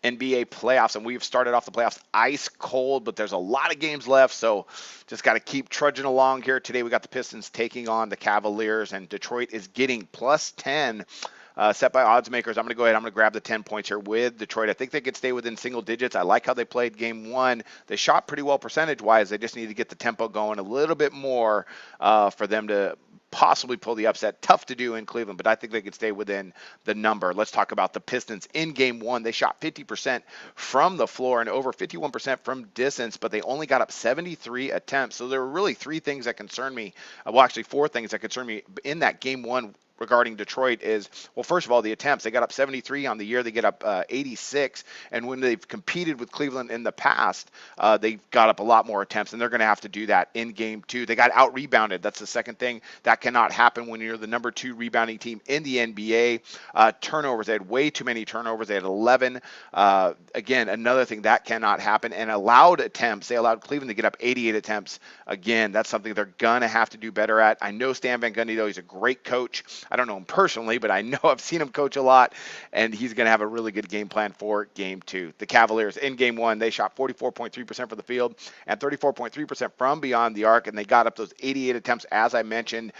NBA playoffs, and we've started off the playoffs ice cold, but there's a lot of games left, so just got to keep trudging along here. Today we got the Pistons taking on the Cavaliers, and Detroit is getting plus 10. Set by odds makers. I'm going to go ahead. I'm going to grab the 10 points here with Detroit. I think they could stay within single digits. I like how they played game one. They shot pretty well percentage-wise. They just need to get the tempo going a little bit more for them to possibly pull the upset. Tough to do in Cleveland, but I think they could stay within the number. Let's talk about the Pistons. In game one, they shot 50% from the floor and over 51% from distance, but they only got up 73 attempts. So there were really three things that concern me. Well, actually, four things that concern me in that game one regarding Detroit is, well, first of all, the attempts. They got up 73 on the year. They get up 86. And when they've competed with Cleveland in the past, they've got up a lot more attempts, and they're going to have to do that in game two. They got out-rebounded. That's the second thing. That cannot happen when you're the number 2 rebounding team in the NBA. Turnovers. They had way too many turnovers. They had 11. Again, another thing that cannot happen. And allowed attempts. They allowed Cleveland to get up 88 attempts. Again, that's something they're going to have to do better at. I know Stan Van Gundy, though. He's a great coach. I don't know him personally, but I know I've seen him coach a lot, and he's going to have a really good game plan for game two. The Cavaliers in game one, they shot 44.3% from the field and 34.3% from beyond the arc, and they got up those 88 attempts, as I mentioned,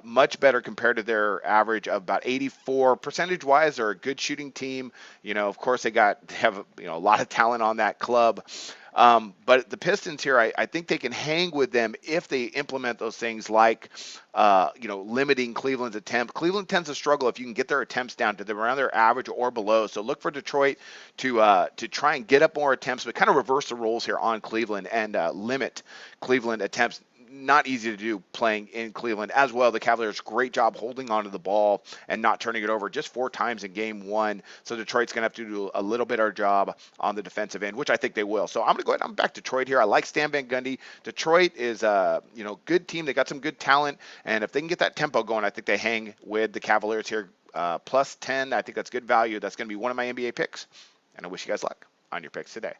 much better compared to their average of about 84. Percentage-wise, they're a good shooting team. You know, of course, they have a lot of talent on that club. But the Pistons here, I think they can hang with them if they implement those things like, limiting Cleveland's attempt. Cleveland tends to struggle if you can get their attempts down to around their average or below. So look for Detroit to try and get up more attempts, but kind of reverse the roles here on Cleveland and limit Cleveland attempts. Not easy to do playing in Cleveland as well. The Cavaliers, great job holding onto the ball and not turning it over just 4 times in game one. So Detroit's going to have to do a little better job on the defensive end, which I think they will. So I'm going to go ahead. I'm back Detroit here. I like Stan Van Gundy. Detroit is a good team. They got some good talent, and if they can get that tempo going, I think they hang with the Cavaliers here. Plus 10. I think that's good value. That's going to be one of my NBA picks, and I wish you guys luck on your picks today.